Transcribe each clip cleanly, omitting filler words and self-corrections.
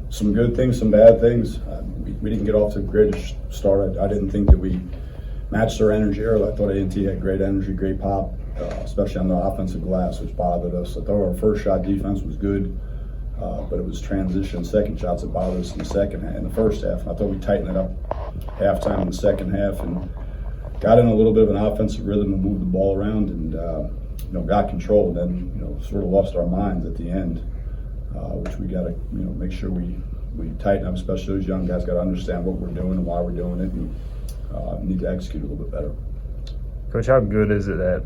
Some good things, some bad things. We didn't get off to the greatest start. I didn't think that we matched our energy early. I thought A&T had great energy, great pop, especially on the offensive glass, which bothered us. I thought our first shot defense was good, but it was transition second shots that bothered us in the first half. I thought we tightened it up halftime in the second half and got in a little bit of an offensive rhythm and moved the ball around and got control. And then sort of lost our minds at the end. Which we got to make sure we tighten up, especially those young guys got to understand what we're doing and why we're doing it, and need to execute a little bit better. Coach, how good is it that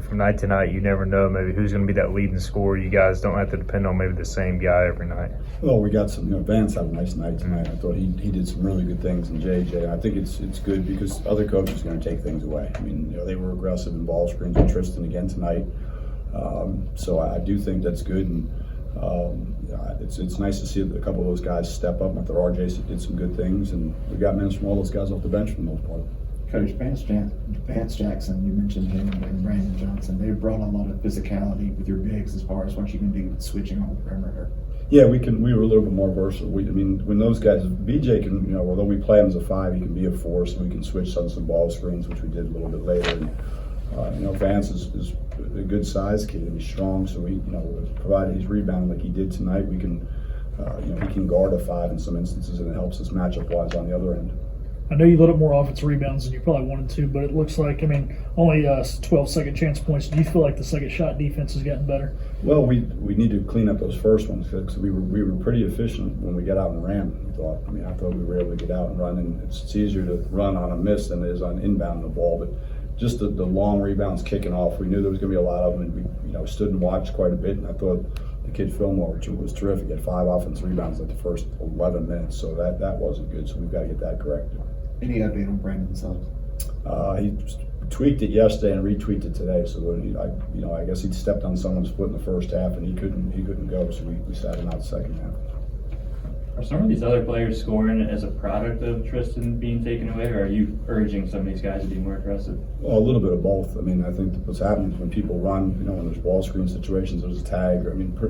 from night to night you never know maybe who's going to be that leading scorer? You guys don't have to depend on maybe the same guy every night. Well, we got some. Vance had a nice night tonight. I thought he did some really good things, and JJ. I think it's good because other coaches are going to take things away. I mean, they were aggressive in ball screens with Tristan again tonight, so I do think that's good. And it's nice to see a couple of those guys step up. I thought RJ did some good things, and we got minutes from all those guys off the bench for the most part. Coach, Vance Jackson, you mentioned him, and Brandon Johnson. They brought a lot of physicality with your bigs as far as what you can do with switching on the perimeter. Yeah, we were a little bit more versatile. When those guys, BJ can, although we play him as a 5, he can be a 4, so we can switch on some ball screens, which we did a little bit later. And, Vance is a good size kid and he's strong, so provided he's rebounding like he did tonight, we can, he can guard a 5 in some instances, and it helps us matchup wise on the other end. I know you let up more offensive rebounds than you probably wanted to, but it looks like, only 12 second chance points. Do you feel like the second shot defense has gotten better? Well, we need to clean up those first ones because we were pretty efficient when we got out and ran. I thought we were able to get out and run, and it's easier to run on a miss than it is on inbound the ball. But just the long rebounds kicking off, we knew there was going to be a lot of them, and we stood and watched quite a bit. And I thought the kid Fillmore was terrific. He had 5 offensive rebounds like the first 11 minutes, so that wasn't good. So we've got to get that corrected. Any update on Brandon Suggs? He tweaked it yesterday and retweaked it today. So I guess he'd stepped on someone's foot in the first half and he couldn't go. So we sat him out the second half. Are some of these other players scoring as a product of Tristan being taken away, or are you urging some of these guys to be more aggressive? Well, a little bit of both. I think what's happening is when people run, when there's ball screen situations, there's a tag.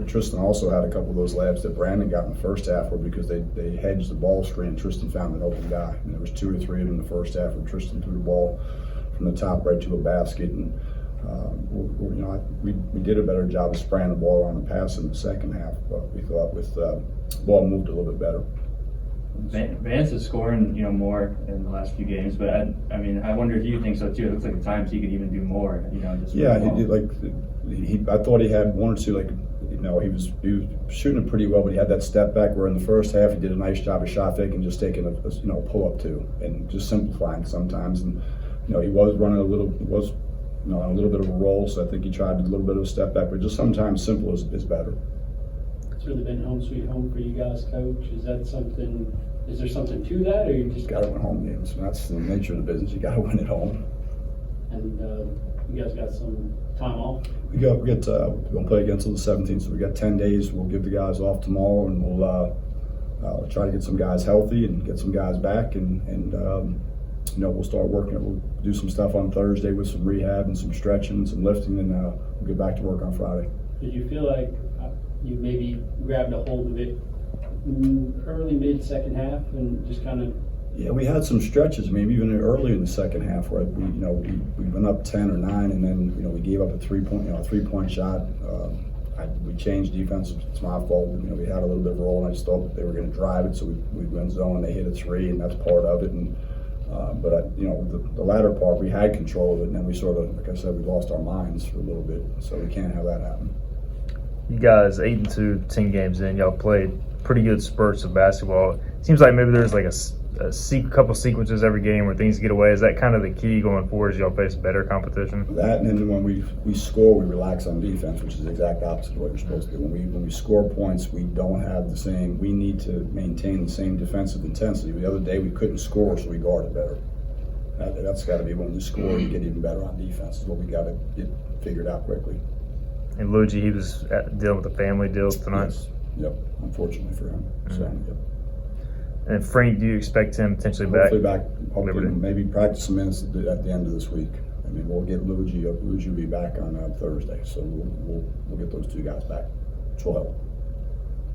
Tristan also had a couple of those layups that Brandon got in the first half were because they hedged the ball screen and Tristan found an open guy. And there was 2 or 3 of them in the first half where Tristan threw the ball from the top right to a basket. And we did a better job of spraying the ball around the pass in the second half, but we thought with the ball moved a little bit better. Vance is scoring, more in the last few games, but I wonder if you think so too. It looks like at times he could even do more. I thought he had 1 or 2 he was shooting it pretty well, but he had that step back where in the first half he did a nice job of shot fake and just taking a pull up too and just simplifying sometimes. And he was running on a little bit of a roll, so I think he tried a little bit of a step back, but just sometimes simple is better. It's really been home sweet home for you guys, Coach. Is there something to that, or you just got to win home games? That's the nature of the business. You got to win at home. And you guys got some time off? We're going to play again until the 17th, so we got 10 days. We'll give the guys off tomorrow, and we'll try to get some guys healthy and get some guys back, and we'll start working. We'll do some stuff on Thursday with some rehab and some stretching and some lifting, and we'll get back to work on Friday. Did you feel like you maybe grabbed a hold of it early, mid, second half, and just kind of? Yeah, we had some stretches. Even early in the second half where we went up 10 or 9, and then we gave up a 3-point shot. We changed defense. It's my fault. We had a little bit of a roll, and I just thought that they were going to drive it, so we went zone. They hit a 3, and that's part of it. And but the latter part, we had control of it, and then we sort of, like I said, we lost our minds for a little bit. So we can't have that happen. You guys 8-2, 10 games in. Y'all played pretty good spurts of basketball. It seems like maybe there's like a couple sequences every game where things get away. Is that kind of the key going forward as y'all face better competition? That, and then when we score, we relax on defense, which is the exact opposite of what you're supposed to do. When we score points, we don't have the same. We need to maintain the same defensive intensity. The other day we couldn't score, so we guarded better. That's got to be when you score, you get even better on defense. Is what we got to get figured out quickly. And Luigi, he was dealing with a family deal tonight. Yes. Yep, unfortunately for him. Mm-hmm. So, yep. And Frank, do you expect him potentially hopefully back? Hopefully maybe practice some minutes at the end of this week. We'll get Luigi. Luigi will be back on Thursday, so we'll get those 2 guys back, which will help.